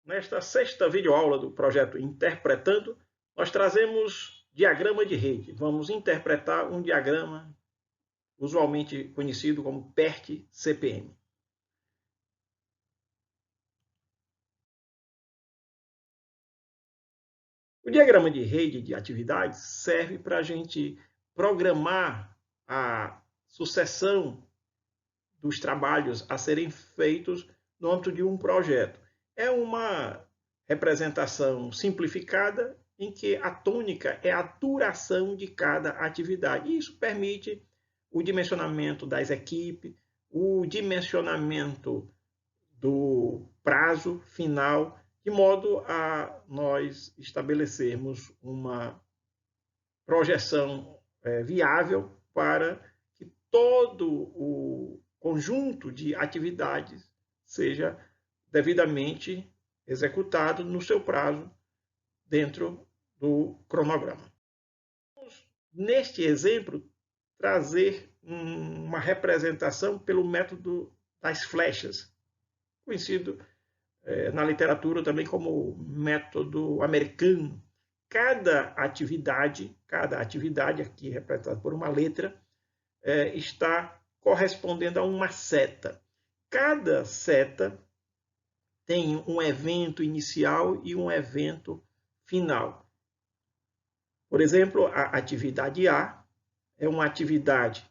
Nesta sexta videoaula do projeto Interpretando, nós trazemos diagrama de rede. Vamos interpretar um diagrama usualmente conhecido como PERT-CPM. O diagrama de rede de atividades serve para a gente programar a sucessão dos trabalhos a serem feitos no âmbito de um projeto. É uma representação simplificada em que a tônica é a duração de cada atividade. E isso permite o dimensionamento das equipes, o dimensionamento do prazo final, de modo a nós estabelecermos uma projeção viável para que todo o conjunto de atividades seja devidamente executado no seu prazo dentro do cronograma. Vamos, neste exemplo, trazer uma representação pelo método das flechas, conhecido na literatura também como método americano. Cada atividade aqui representada por uma letra, está correspondendo a uma seta. Cada seta tem um evento inicial e um evento final. Por exemplo, a atividade A é uma atividade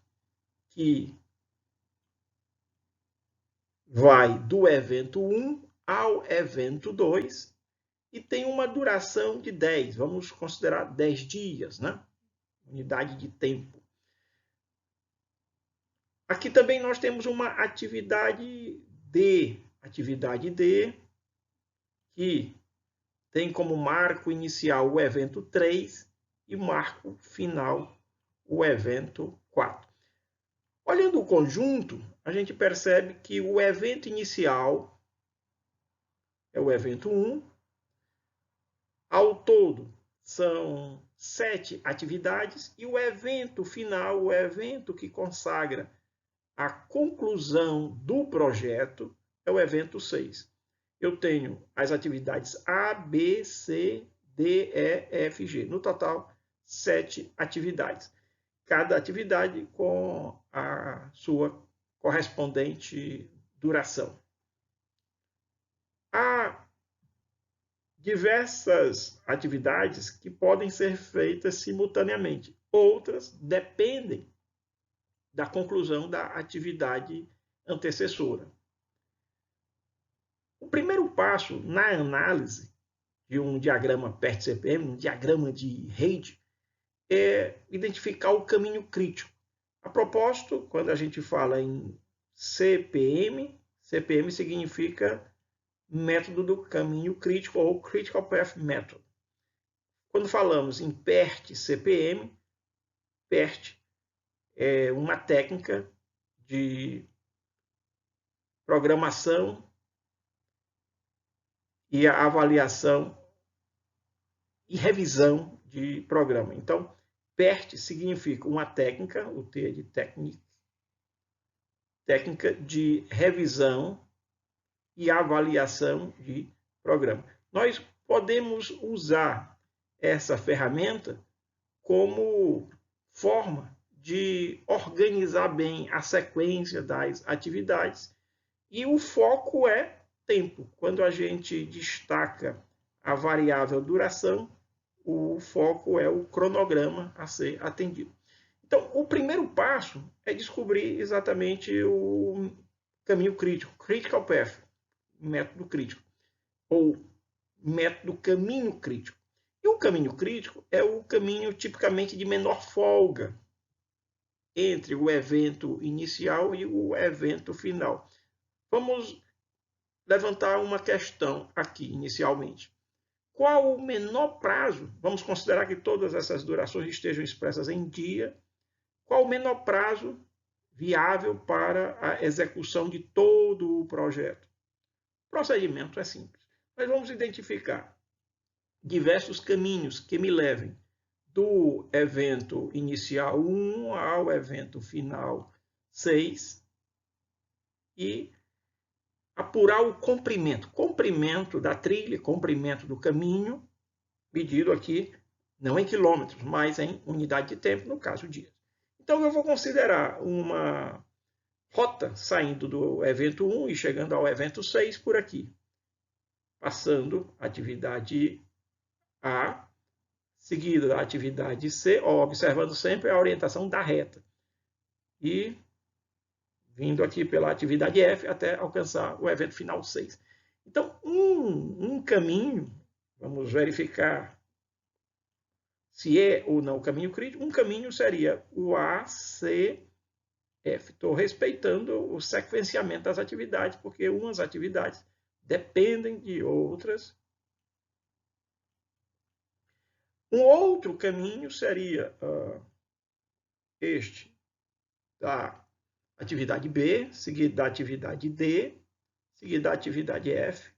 que vai do evento 1 ao evento 2 e tem uma duração de 10, vamos considerar 10 dias, né? Unidade de tempo. Aqui também nós temos uma atividade D, que tem como marco inicial o evento 3 e marco final o evento 4. Olhando o conjunto, a gente percebe que o evento inicial é o evento 1. Ao todo, são 7 atividades e o evento final, o evento que consagra a conclusão do projeto, é o evento 6. Eu tenho as atividades A, B, C, D, E, F, G. No total, 7 atividades. Cada atividade com a sua correspondente duração. Há diversas atividades que podem ser feitas simultaneamente. Outras dependem da conclusão da atividade antecessora. O primeiro passo na análise de um diagrama PERT-CPM, um diagrama de rede, é identificar o caminho crítico. A propósito, quando a gente fala em CPM, CPM significa método do caminho crítico ou Critical Path Method. Quando falamos em PERT-CPM, PERT é uma técnica de programação e a avaliação e revisão de programa. Então, PERT significa uma técnica, o T é de técnica de revisão e avaliação de programa. Nós podemos usar essa ferramenta como forma de organizar bem a sequência das atividades e o foco é tempo. Quando a gente destaca a variável duração, o foco é o cronograma a ser atendido. Então, o primeiro passo é descobrir exatamente o caminho crítico, Critical Path, método crítico, ou método caminho crítico. E o caminho crítico é o caminho tipicamente de menor folga entre o evento inicial e o evento final. Vamos levantar uma questão aqui inicialmente. Qual o menor prazo? Vamos considerar que todas essas durações estejam expressas em dia. Qual o menor prazo viável para a execução de todo o projeto? O procedimento é simples. Nós vamos identificar diversos caminhos que me levem do evento inicial 1 ao evento final 6 e apurar o comprimento da trilha, comprimento do caminho, medido aqui não em quilômetros, mas em unidade de tempo, no caso dias. Então eu vou considerar uma rota saindo do evento 1 e chegando ao evento 6 por aqui, passando a atividade A, seguida da atividade C, observando sempre a orientação da reta, e vindo aqui pela atividade F até alcançar o evento final 6. Então, um caminho, vamos verificar se é ou não o caminho crítico, um caminho seria o ACF. Estou respeitando o sequenciamento das atividades, porque umas atividades dependem de outras. Um outro caminho seria este, da atividade B, seguido da atividade D, seguido da atividade F.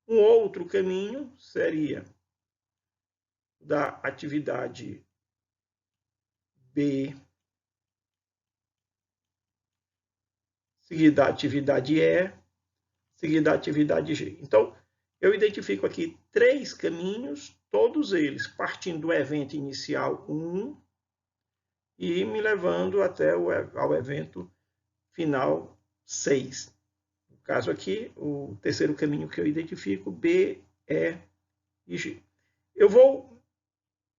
Um outro caminho seria da atividade B, seguido da atividade E, seguido da atividade G. Então, eu identifico aqui 3 caminhos, todos eles partindo do evento inicial 1 e me levando até ao evento final 6. No caso aqui, o terceiro caminho que eu identifico, B, E e G. Eu vou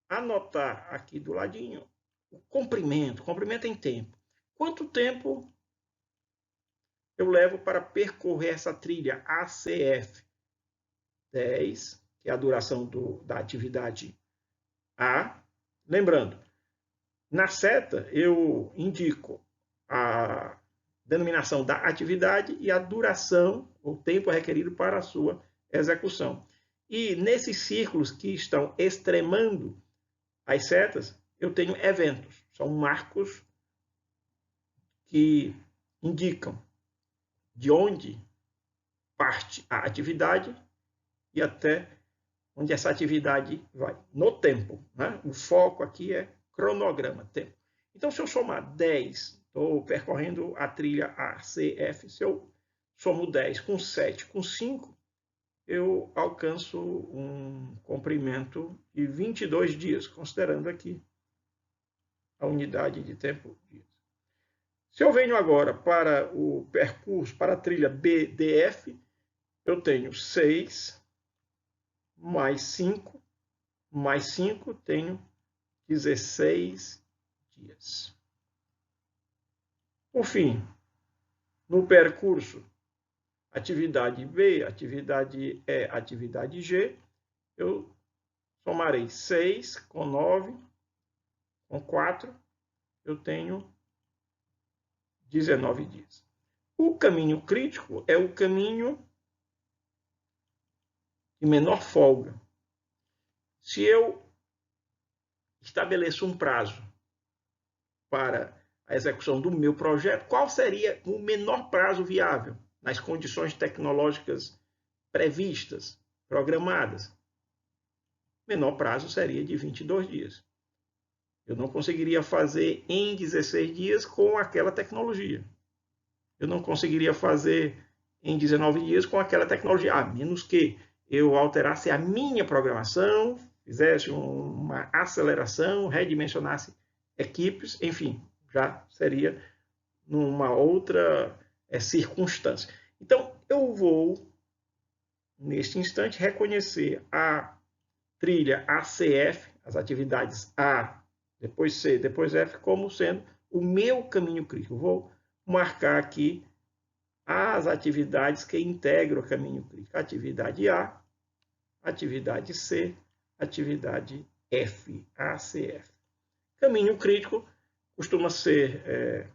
anotar aqui do ladinho o comprimento em tempo. Quanto tempo eu levo para percorrer essa trilha ACF? 10, que é a duração da atividade A. Lembrando, na seta eu indico a denominação da atividade e a duração, o tempo requerido para a sua execução. E nesses círculos que estão extremando as setas, eu tenho eventos. São marcos que indicam de onde parte a atividade e até onde essa atividade vai, no tempo. Né? O foco aqui é cronograma, tempo. Então, se eu somar 10, estou percorrendo a trilha ACF, se eu somo 10 com 7, com 5, eu alcanço um comprimento de 22 dias, considerando aqui a unidade de tempo dias. Se eu venho agora para o percurso, para a trilha BDF, eu tenho 6 mais 5, tenho 16 dias. Por fim, no percurso atividade B, atividade E, atividade G, eu somarei 6 com 9, com 4, eu tenho 19 dias. O caminho crítico é o caminho de menor folga. Se eu estabeleço um prazo para a execução do meu projeto, qual seria o menor prazo viável nas condições tecnológicas previstas, programadas? O menor prazo seria de 22 dias. Eu não conseguiria fazer em 16 dias com aquela tecnologia. Eu não conseguiria fazer em 19 dias com aquela tecnologia, a menos que eu alterasse a minha programação, fizesse uma aceleração, redimensionasse equipes, enfim, já seria numa outra circunstância. Então, eu vou, neste instante, reconhecer a trilha ACF, as atividades A, depois C, depois F, como sendo o meu caminho crítico. Vou marcar aqui as atividades que integram o caminho crítico. Atividade A, atividade C, atividade F, ACF. Caminho crítico costuma ser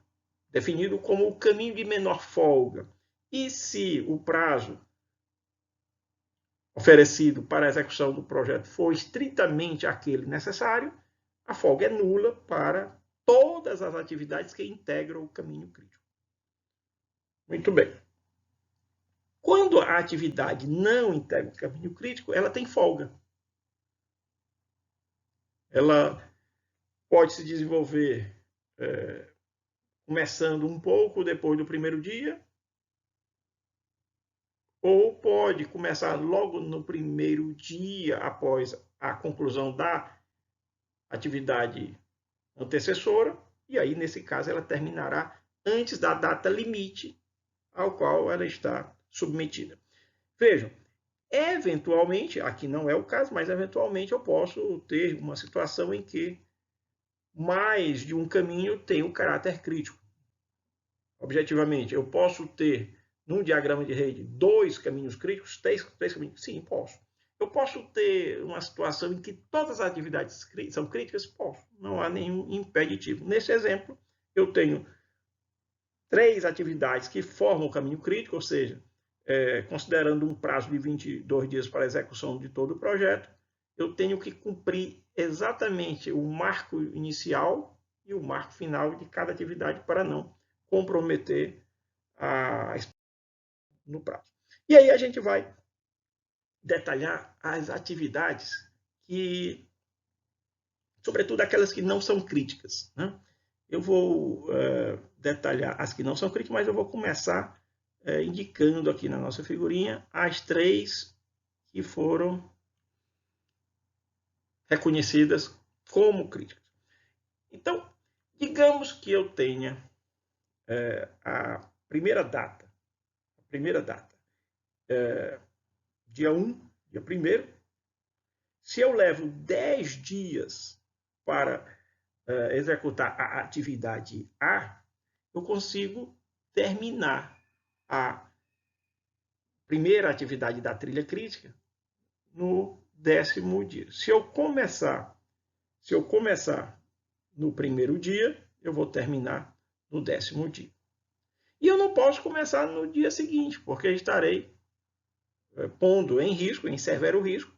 definido como o caminho de menor folga. E se o prazo oferecido para a execução do projeto for estritamente aquele necessário, a folga é nula para todas as atividades que integram o caminho crítico. Muito bem. Quando a atividade não integra o caminho crítico, ela tem folga. Ela pode se desenvolver começando um pouco depois do primeiro dia, ou pode começar logo no primeiro dia após a conclusão da atividade antecessora, e aí, nesse caso, ela terminará antes da data limite ao qual ela está submetida. Vejam, eventualmente, aqui não é o caso, mas eventualmente eu posso ter uma situação em que mais de um caminho tem o caráter crítico. Objetivamente, eu posso ter, num diagrama de rede, 2 caminhos críticos, 3 caminhos? Sim, posso. Eu posso ter uma situação em que todas as atividades são críticas? Posso. Não há nenhum impeditivo. Nesse exemplo, eu tenho 3 atividades que formam o caminho crítico, ou seja, considerando um prazo de 22 dias para a execução de todo o projeto, eu tenho que cumprir exatamente o marco inicial e o marco final de cada atividade para não comprometer no prazo. E aí a gente vai detalhar as atividades que, sobretudo aquelas que não são críticas, né? Eu vou detalhar as que não são críticas, mas eu vou começar indicando aqui na nossa figurinha as 3 que foram reconhecidas como críticas. Então, digamos que eu tenha a primeira data, dia 1, dia 1º, se eu levo 10 dias para executar a atividade A, eu consigo terminar a primeira atividade da trilha crítica no 10º dia. Se eu começar no primeiro dia, eu vou terminar no 10º dia. E eu não posso começar no dia seguinte, porque estarei pondo em risco, em severo risco,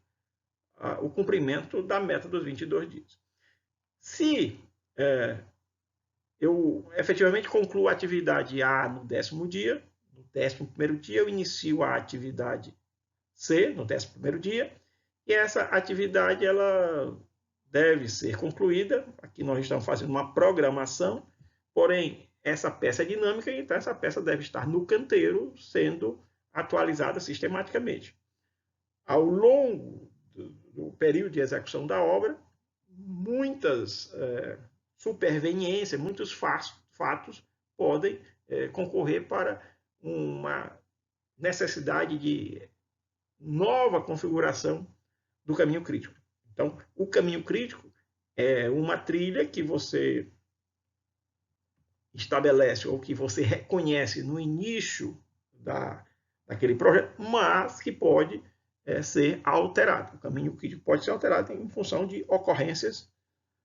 o cumprimento da meta dos 22 dias. Se eu efetivamente concluo a atividade A no 10º dia, no 11º dia eu inicio a atividade C, no 11º dia, e essa atividade ela deve ser concluída. Aqui nós estamos fazendo uma programação, porém essa peça é dinâmica, então essa peça deve estar no canteiro, sendo atualizada sistematicamente. Ao longo do período de execução da obra, muitas superveniências, muitos fatos podem concorrer para uma necessidade de nova configuração do caminho crítico. Então, o caminho crítico é uma trilha que você estabelece ou que você reconhece no início daquele projeto, mas que pode ser alterado. O caminho crítico pode ser alterado em função de ocorrências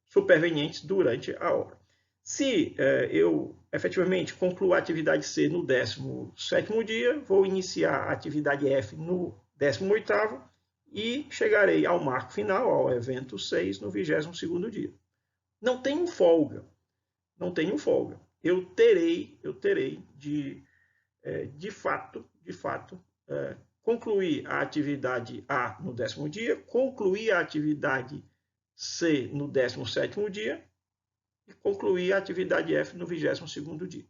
supervenientes durante a obra. Se eu efetivamente concluo a atividade C no 17º dia, vou iniciar a atividade F no 18º e chegarei ao marco final, ao evento 6, no 22º dia. Não tenho folga. Eu terei de fato, concluir a atividade A no 10º dia, concluir a atividade C no 17º dia e concluir a atividade F no 22º dia.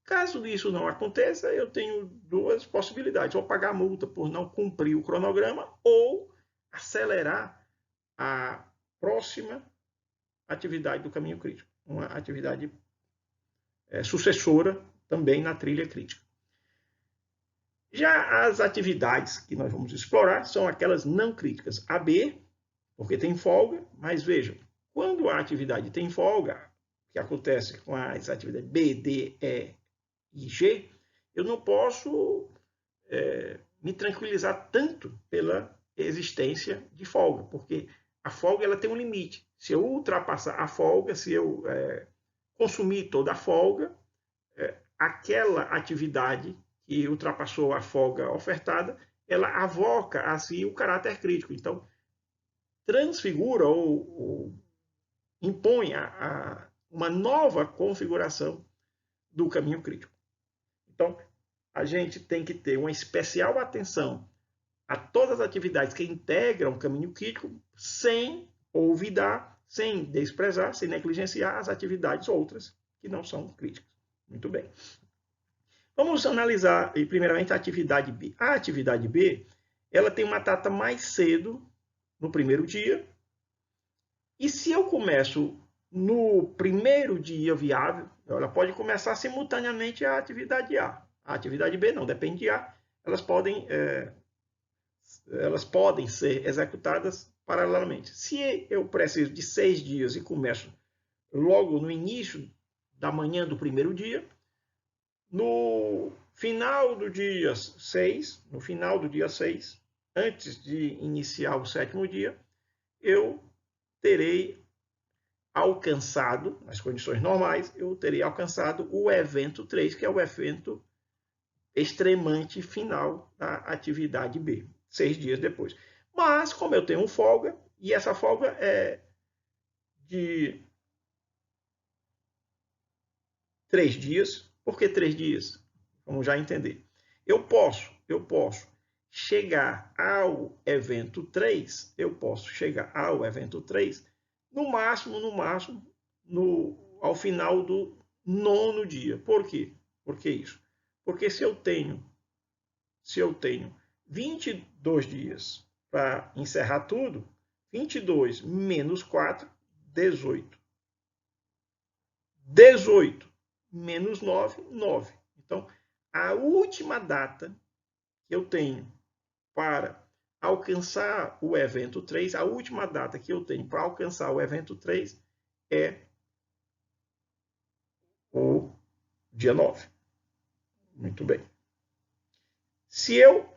Caso isso não aconteça, eu tenho 2 possibilidades: ou pagar multa por não cumprir o cronograma, ou acelerar a próxima atividade do caminho crítico, uma atividade sucessora também na trilha crítica. Já as atividades que nós vamos explorar são aquelas não críticas. A B, porque tem folga, mas vejam, quando a atividade tem folga, que acontece com as atividades B, D, E e G, eu não posso me tranquilizar tanto pela existência de folga, porque a folga ela tem um limite. Se eu ultrapassar a folga, se eu consumir toda a folga, aquela atividade que ultrapassou a folga ofertada, ela avoca a si o caráter crítico. Então, transfigura ou impõe uma nova configuração do caminho crítico. Então, a gente tem que ter uma especial atenção a todas as atividades que integram o caminho crítico, sem olvidar, sem desprezar, sem negligenciar as atividades outras que não são críticas. Muito bem. Vamos analisar, primeiramente, a atividade B. A atividade B, ela tem uma data mais cedo, no primeiro dia. E se eu começo no primeiro dia viável, ela pode começar simultaneamente a atividade A. A atividade B não, depende de A. Elas podem ser executadas paralelamente. Se eu preciso de 6 dias e começo logo no início da manhã do primeiro dia, no final do dia 6, antes de iniciar o sétimo dia, eu terei alcançado, nas condições normais, eu terei alcançado o evento 3, que é o evento extremante final da atividade B, 6 dias depois. Mas, como eu tenho folga, e essa folga é de 3 dias, por que 3 dias? Vamos já entender. Eu posso chegar ao evento 3, no máximo, ao final do 9º dia. Por quê? Por que isso? Porque se eu tenho 22 dias para encerrar tudo, 22 menos 4, 18. 18 menos 9, 9. Então, a última data que eu tenho para alcançar o evento 3, a última data que eu tenho para alcançar o evento 3 é o dia 9. Muito bem. Se eu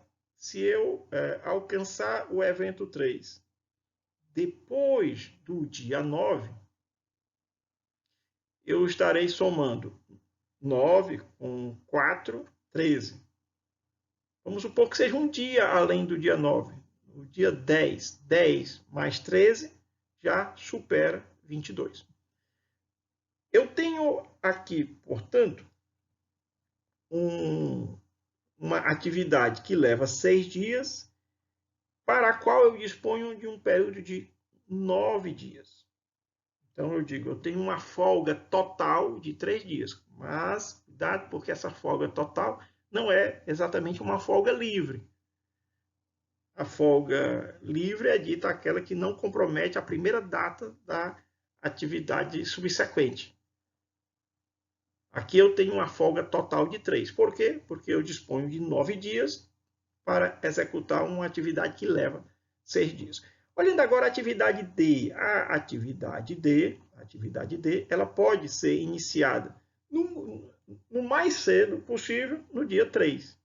alcançar o evento 3 depois do dia 9, eu estarei somando 9 com 4, 13. Vamos supor que seja um dia além do dia 9. O dia 10. 10 mais 13 já supera 22. Eu tenho aqui, portanto, uma atividade que leva 6 dias, para a qual eu disponho de um período de 9 dias. Então, eu digo, eu tenho uma folga total de 3 dias. Mas, cuidado, porque essa folga total não é exatamente uma folga livre. A folga livre é dita aquela que não compromete a primeira data da atividade subsequente. Aqui eu tenho uma folga total de 3. Por quê? Porque eu disponho de 9 dias para executar uma atividade que leva 6 dias. Olhando agora a atividade D. A atividade D, ela pode ser iniciada no mais cedo possível, no dia 3.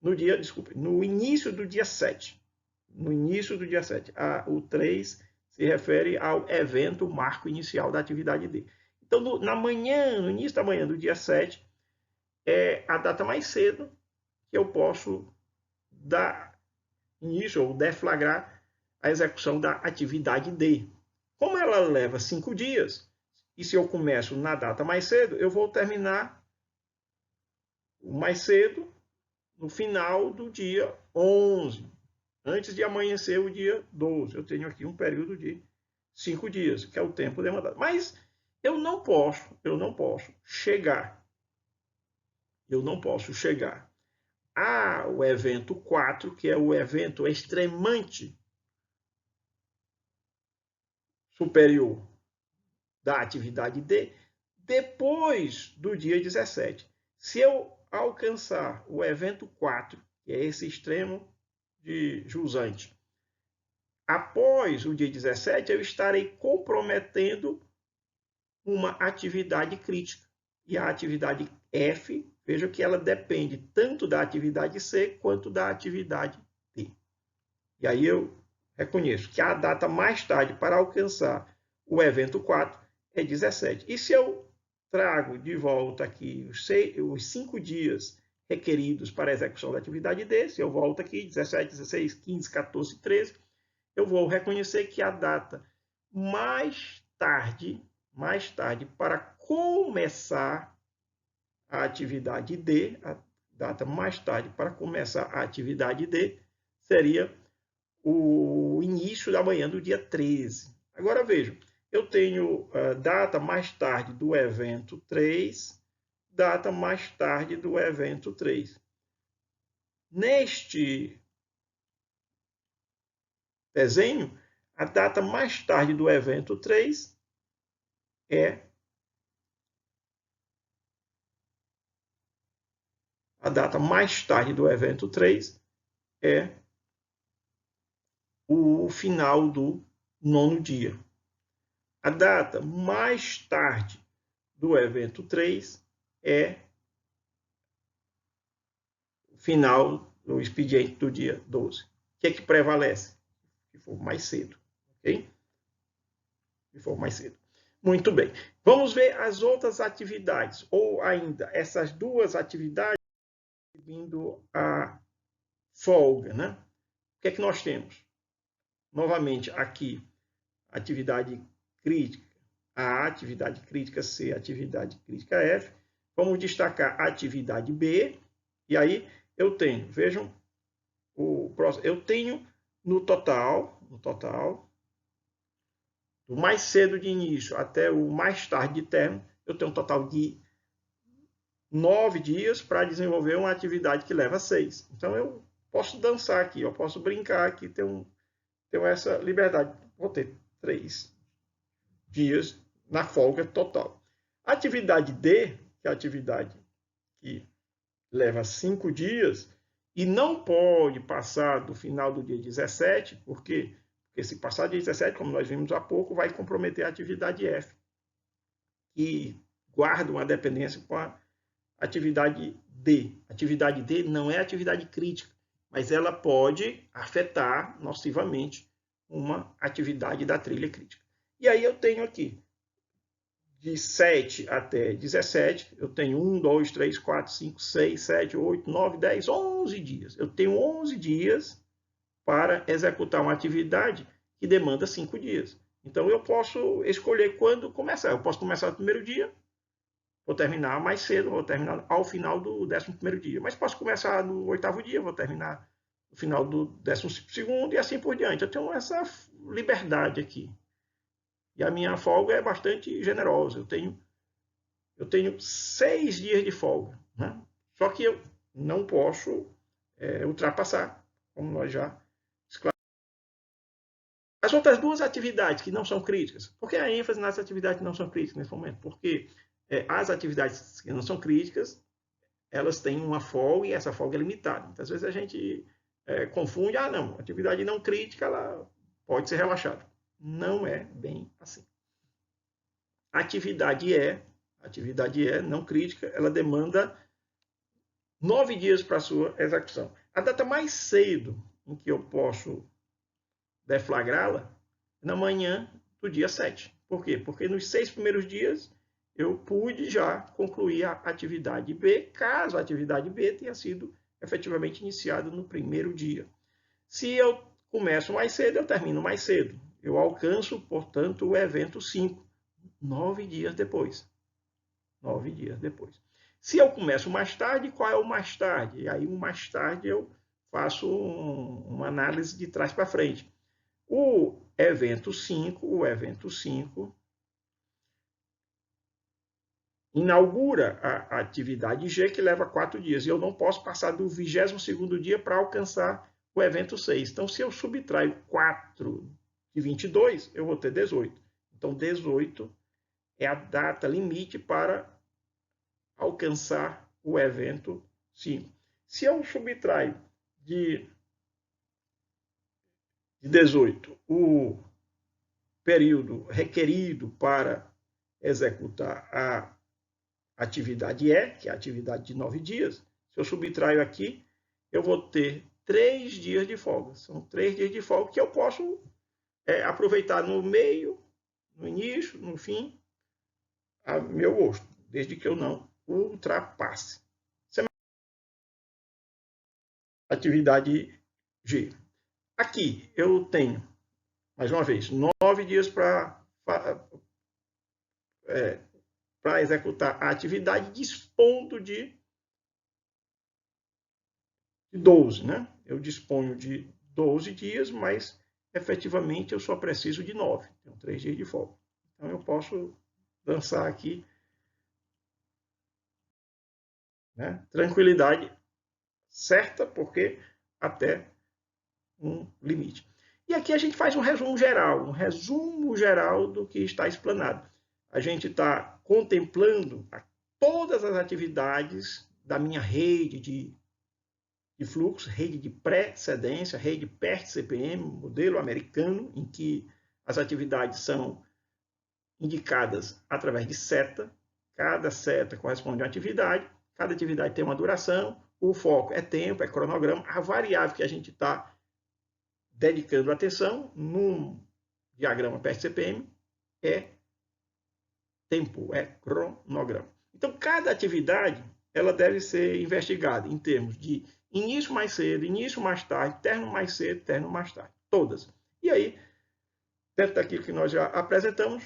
No início do dia 7. No início do dia 7. O 3 se refere ao evento marco inicial da atividade D. Então, no início da manhã do dia 7, é a data mais cedo que eu posso dar início ou deflagrar a execução da atividade D. Como ela leva 5 dias, e se eu começo na data mais cedo, eu vou terminar mais cedo no final do dia 11, antes de amanhecer o dia 12. Eu tenho aqui um período de 5 dias, que é o tempo demandado. Mas eu não posso chegar ao evento 4, que é o evento extremante superior da atividade D, depois do dia 17. Se eu alcançar o evento 4, que é esse extremo de jusante, após o dia 17, eu estarei comprometendo uma atividade crítica. E a atividade F, veja que ela depende tanto da atividade C quanto da atividade D. E aí eu reconheço que a data mais tarde para alcançar o evento 4 é 17. E se eu trago de volta aqui os 5 dias requeridos para a execução da atividade D, se eu volto aqui 17, 16, 15, 14, 13, eu vou reconhecer que a data mais tarde para começar a atividade D, a data mais tarde para começar a atividade D seria o início da manhã do dia 13. Agora vejam, eu tenho a data mais tarde do evento 3 data mais tarde do evento 3. Neste desenho, a data mais tarde do evento 3 é o final do 9º dia. A data mais tarde do evento 3 é o final do expediente do dia 12. O que é que prevalece? Que for mais cedo, ok? Que for mais cedo. Muito bem. Vamos ver as outras atividades, ou ainda essas duas atividades vindo a folga, né? O que é que nós temos? Novamente, aqui, atividade crítica A, atividade crítica C, atividade crítica F. Vamos destacar a atividade B. E aí eu tenho, vejam, eu tenho no total, do mais cedo de início até o mais tarde de término, eu tenho um total de 9 dias para desenvolver uma atividade que leva 6. Então eu posso dançar aqui, eu posso brincar aqui, tenho essa liberdade. Vou ter 3 dias na folga total. A atividade D, que é a atividade que leva 5 dias e não pode passar do final do dia 17, porque se passar do dia 17, como nós vimos há pouco, vai comprometer a atividade F, que guarda uma dependência com a atividade D. Atividade D não é atividade crítica, mas ela pode afetar nocivamente uma atividade da trilha crítica. E aí eu tenho aqui, de 7 até 17, eu tenho 1, 2, 3, 4, 5, 6, 7, 8, 9, 10, 11 dias. Eu tenho 11 dias para executar uma atividade que demanda 5 dias. Então eu posso escolher quando começar. Eu posso começar no primeiro dia, vou terminar mais cedo, vou terminar ao final do 11º dia. Mas posso começar no 8º dia, vou terminar no final do 12º e assim por diante. Eu tenho essa liberdade aqui. E a minha folga é bastante generosa. Eu tenho 6 dias de folga, né? Só que eu não posso ultrapassar, como nós já esclarecemos. As outras duas atividades que não são críticas, por que a ênfase nas atividades que não são críticas nesse momento? Porque as atividades que não são críticas, elas têm uma folga e essa folga é limitada. Muitas vezes a gente confunde, não, atividade não crítica, ela pode ser relaxada. Não é bem assim. Atividade não crítica, ela demanda 9 dias para a sua execução. A data mais cedo em que eu posso deflagrá-la é na manhã do dia 7. Por quê? Porque nos 6 primeiros dias eu pude já concluir a atividade B, caso a atividade B tenha sido efetivamente iniciada no primeiro dia. Se eu começo mais cedo, eu termino mais cedo. Eu alcanço, portanto, o evento 5, 9 dias depois. 9 dias depois. Se eu começo mais tarde, qual é o mais tarde? E aí, o mais tarde, eu faço uma análise de trás para frente. O evento 5 inaugura a atividade G, que leva 4 dias. E eu não posso passar do 22º dia para alcançar o evento 6. Então, se eu subtraio 4 de 22, eu vou ter 18. Então, 18 é a data limite para alcançar o evento 5. Se eu subtraio de 18 o período requerido para executar a atividade E, que é a atividade de 9 dias, se eu subtraio aqui, eu vou ter 3 dias de folga. São 3 dias de folga que eu posso aproveitar no meio, no início, no fim, a meu gosto, desde que eu não ultrapasse. Atividade G. Aqui eu tenho, mais uma vez, 9 dias para executar a atividade, dispondo de 12, né? Eu disponho de 12 dias, mas efetivamente eu só preciso de 9. Tenho 3 dias de folga. Então eu posso dançar aqui né? Tranquilidade certa, porque até um limite. E aqui a gente faz um resumo geral do que está explanado. A gente está contemplando todas as atividades da minha rede de fluxo, rede de precedência, rede PERT-CPM, modelo americano, em que as atividades são indicadas através de seta. Cada seta corresponde a uma atividade, cada atividade tem uma duração, o foco é tempo, é cronograma, a variável que a gente está dedicando atenção num diagrama PERT-CPM é tempo, é cronograma. Então, cada atividade ela deve ser investigada em termos de início mais cedo, início mais tarde, término mais cedo, término mais tarde. Todas. E aí, dentro daquilo que nós já apresentamos,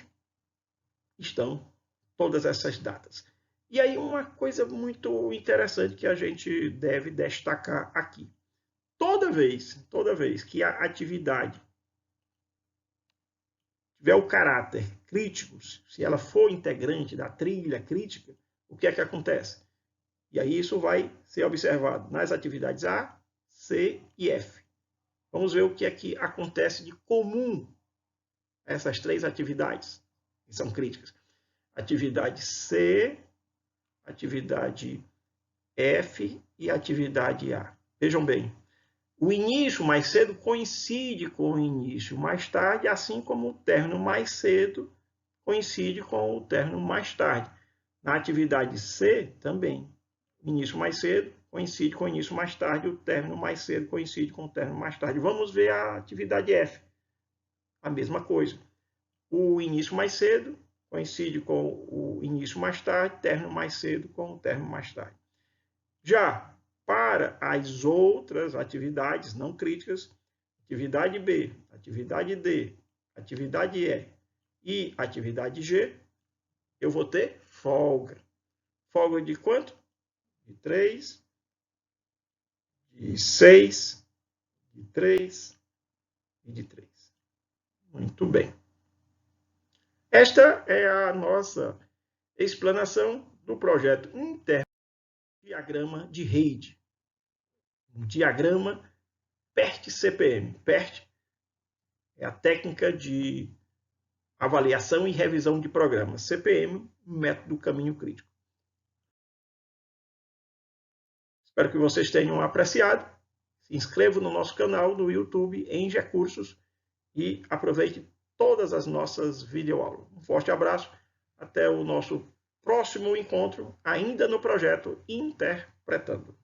estão todas essas datas. E aí, uma coisa muito interessante que a gente deve destacar aqui. Toda vez que a atividade tiver o caráter crítico, se ela for integrante da trilha crítica, o que é que acontece? E aí isso vai ser observado nas atividades A, C e F. Vamos ver o que é que acontece de comum a essas três atividades que são críticas. Atividade C, atividade F e atividade A. Vejam bem, o início mais cedo coincide com o início mais tarde, assim como o término mais cedo coincide com o término mais tarde. Na atividade C, também. O início mais cedo coincide com o início mais tarde, o término mais cedo coincide com o término mais tarde. Vamos ver a atividade F. A mesma coisa. O início mais cedo coincide com o início mais tarde, término mais cedo com o término mais tarde. Já para as outras atividades não críticas, atividade B, atividade D, atividade E e atividade G, eu vou ter folga. Folga de quanto? De 3, de 6, de 3 e de 3. Muito bem. Esta é a nossa explanação do projeto interno diagrama de rede. Um diagrama PERT-CPM. PERT é a técnica de avaliação e revisão de programas. CPM, método caminho crítico. Espero que vocês tenham apreciado. Se inscreva no nosso canal do YouTube em Cursos e aproveite todas as nossas videoaulas. Um forte abraço. Até o nosso próximo encontro, ainda no projeto Interpretando.